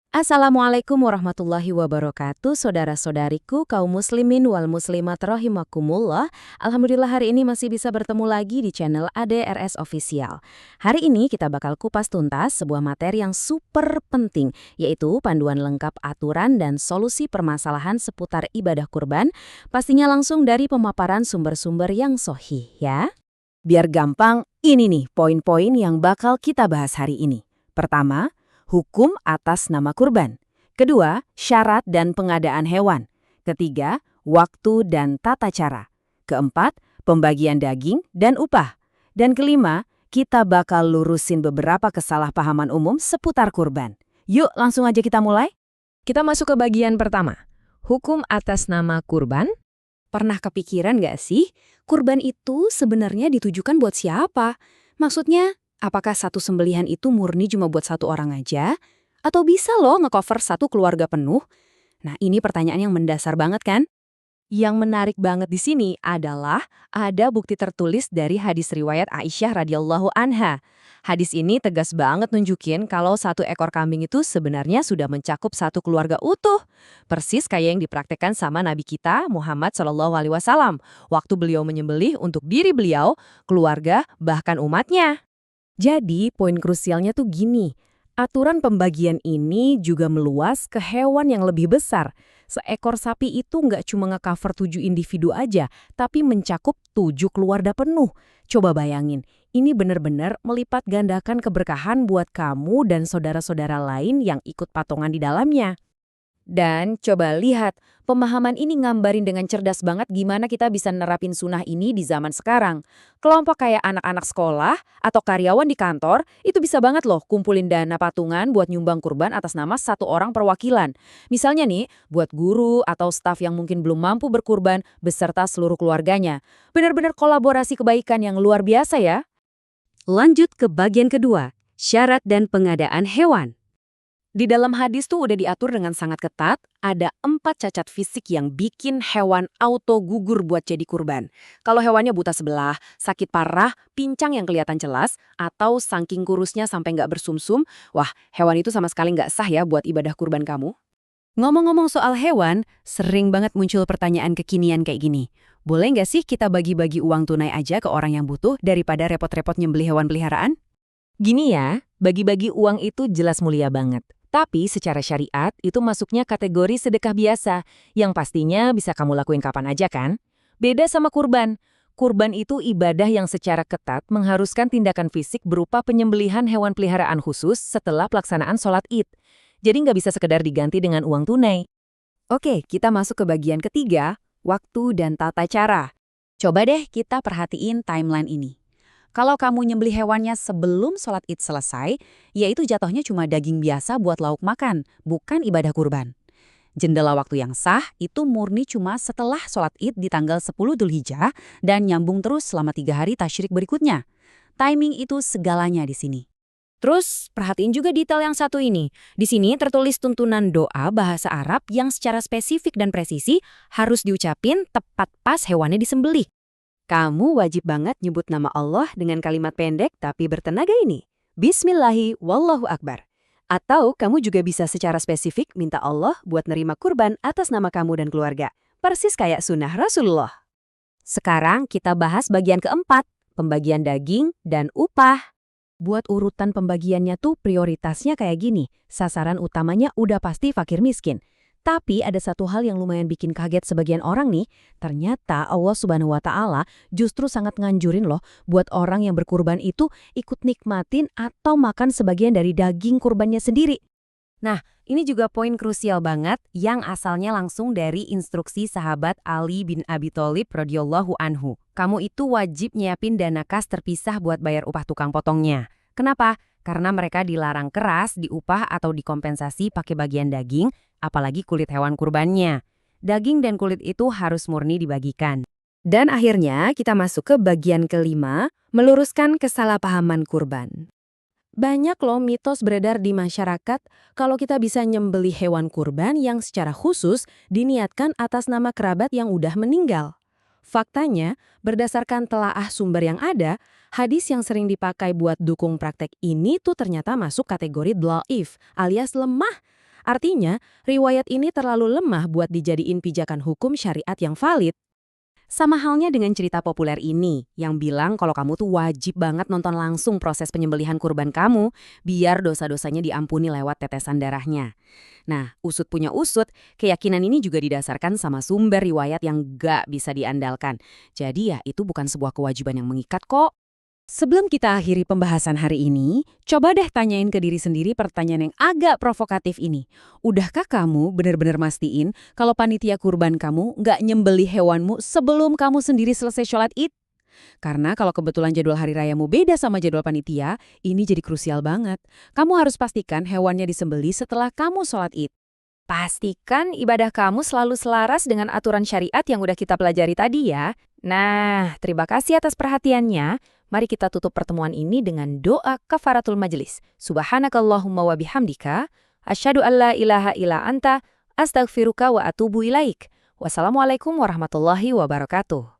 Assalamualaikum warahmatullahi wabarakatuh, saudara-saudariku kaum muslimin wal muslimat rahimakumullah. Alhamdulillah hari ini masih bisa bertemu lagi di channel ADRS Official. Hari ini kita bakal kupas tuntas sebuah materi yang super penting, yaitu panduan lengkap aturan dan solusi permasalahan seputar ibadah kurban, pastinya langsung dari pemaparan sumber-sumber yang sahih ya. Biar gampang, ini nih poin-poin yang bakal kita bahas hari ini. Pertama, hukum atas nama kurban. Kedua, syarat dan pengadaan hewan. Ketiga, waktu dan tata cara. Keempat, pembagian daging dan upah. Dan kelima, kita bakal lurusin beberapa kesalahpahaman umum seputar kurban. Yuk, langsung aja kita mulai. Kita masuk ke bagian pertama. Hukum atas nama kurban. Pernah kepikiran nggak sih, kurban itu sebenarnya ditujukan buat siapa? Maksudnya, apakah satu sembelihan itu murni cuma buat satu orang aja? Atau bisa loh ngecover satu keluarga penuh? Nah, ini pertanyaan yang mendasar banget kan? Yang menarik banget di sini adalah ada bukti tertulis dari hadis riwayat Aisyah radhiyallahu anha. Hadis ini tegas banget nunjukin kalau satu ekor kambing itu sebenarnya sudah mencakup satu keluarga utuh. Persis kayak yang dipraktekkan sama Nabi kita Muhammad SAW waktu beliau menyembelih untuk diri beliau, keluarga, bahkan umatnya. Jadi, poin krusialnya tuh gini, aturan pembagian ini juga meluas ke hewan yang lebih besar. Seekor sapi itu nggak cuma nge-cover 7 individu aja, tapi mencakup 7 keluarga penuh. Coba bayangin, ini benar-benar melipat gandakan keberkahan buat kamu dan saudara-saudara lain yang ikut patungan di dalamnya. Dan coba lihat, pemahaman ini ngambarin dengan cerdas banget gimana kita bisa nerapin sunnah ini di zaman sekarang. Kelompok kayak anak-anak sekolah atau karyawan di kantor, itu bisa banget loh kumpulin dana patungan buat nyumbang kurban atas nama satu orang perwakilan. Misalnya nih, buat guru atau staf yang mungkin belum mampu berkurban beserta seluruh keluarganya. Benar-benar kolaborasi kebaikan yang luar biasa ya. Lanjut ke bagian kedua, syarat dan pengadaan hewan. Di dalam hadis tuh udah diatur dengan sangat ketat, ada 4 cacat fisik yang bikin hewan auto gugur buat jadi kurban. Kalau hewannya buta sebelah, sakit parah, pincang yang kelihatan jelas, atau saking kurusnya sampai nggak bersumsum, wah hewan itu sama sekali nggak sah ya buat ibadah kurban kamu. Ngomong-ngomong soal hewan, sering banget muncul pertanyaan kekinian kayak gini. Boleh nggak sih kita bagi-bagi uang tunai aja ke orang yang butuh daripada repot-repot nyembelih hewan peliharaan? Gini ya, bagi-bagi uang itu jelas mulia banget. Tapi secara syariat itu masuknya kategori sedekah biasa, yang pastinya bisa kamu lakuin kapan aja kan? Beda sama kurban. Kurban itu ibadah yang secara ketat mengharuskan tindakan fisik berupa penyembelihan hewan peliharaan khusus setelah pelaksanaan sholat Id. Jadi nggak bisa sekedar diganti dengan uang tunai. Oke, kita masuk ke bagian ketiga, waktu dan tata cara. Coba deh kita perhatiin timeline ini. Kalau kamu nyembelih hewannya sebelum sholat Id selesai, ya itu jatuhnya cuma daging biasa buat lauk makan, bukan ibadah kurban. Jendela waktu yang sah itu murni cuma setelah sholat Id di tanggal 10 Dzulhijjah dan nyambung terus selama 3 hari tasyrik berikutnya. Timing itu segalanya di sini. Terus, perhatiin juga detail yang satu ini. Di sini tertulis tuntunan doa bahasa Arab yang secara spesifik dan presisi harus diucapin tepat pas hewannya disembelih. Kamu wajib banget nyebut nama Allah dengan kalimat pendek tapi bertenaga ini. Bismillahi wallahu akbar. Atau kamu juga bisa secara spesifik minta Allah buat nerima kurban atas nama kamu dan keluarga. Persis kayak sunnah Rasulullah. Sekarang kita bahas bagian keempat, pembagian daging dan upah. Buat urutan pembagiannya tuh prioritasnya kayak gini. Sasaran utamanya udah pasti fakir miskin. Tapi ada satu hal yang lumayan bikin kaget sebagian orang nih, ternyata Allah Subhanahu wa Ta'ala justru sangat nganjurin loh buat orang yang berkurban itu ikut nikmatin atau makan sebagian dari daging kurbannya sendiri. Nah, ini juga poin krusial banget yang asalnya langsung dari instruksi sahabat Ali bin Abi Thalib radhiyallahu anhu. Kamu itu wajib nyiapin dana kas terpisah buat bayar upah tukang potongnya. Kenapa? Karena mereka dilarang keras diupah atau dikompensasi pakai bagian daging, apalagi kulit hewan kurbannya. Daging dan kulit itu harus murni dibagikan. Dan akhirnya kita masuk ke bagian kelima, meluruskan kesalahpahaman kurban. Banyak loh mitos beredar di masyarakat kalau kita bisa nyembelih hewan kurban yang secara khusus diniatkan atas nama kerabat yang udah meninggal. Faktanya, berdasarkan telaah sumber yang ada, hadis yang sering dipakai buat dukung praktek ini tuh ternyata masuk kategori dhaif alias lemah. Artinya, riwayat ini terlalu lemah buat dijadiin pijakan hukum syariat yang valid. Sama halnya dengan cerita populer ini, yang bilang kalau kamu tuh wajib banget nonton langsung proses penyembelihan kurban kamu, biar dosa-dosanya diampuni lewat tetesan darahnya. Nah, usut punya usut, keyakinan ini juga didasarkan sama sumber riwayat yang gak bisa diandalkan. Jadi ya, itu bukan sebuah kewajiban yang mengikat kok. Sebelum kita akhiri pembahasan hari ini, coba deh tanyain ke diri sendiri pertanyaan yang agak provokatif ini. Udahkah kamu benar-benar mastiin kalau panitia kurban kamu nggak nyembeli hewanmu sebelum kamu sendiri selesai sholat id? Karena kalau kebetulan jadwal hari rayamu beda sama jadwal panitia, ini jadi krusial banget. Kamu harus pastikan hewannya disembeli setelah kamu sholat id. Pastikan ibadah kamu selalu selaras dengan aturan syariat yang udah kita pelajari tadi ya. Nah, terima kasih atas perhatiannya. Mari kita tutup pertemuan ini dengan doa kafaratul majelis. Subhanakallahumma wa bihamdika, asyhadu an la ilaha illa anta, astaghfiruka wa atubu ilaik. Wassalamualaikum warahmatullahi wabarakatuh.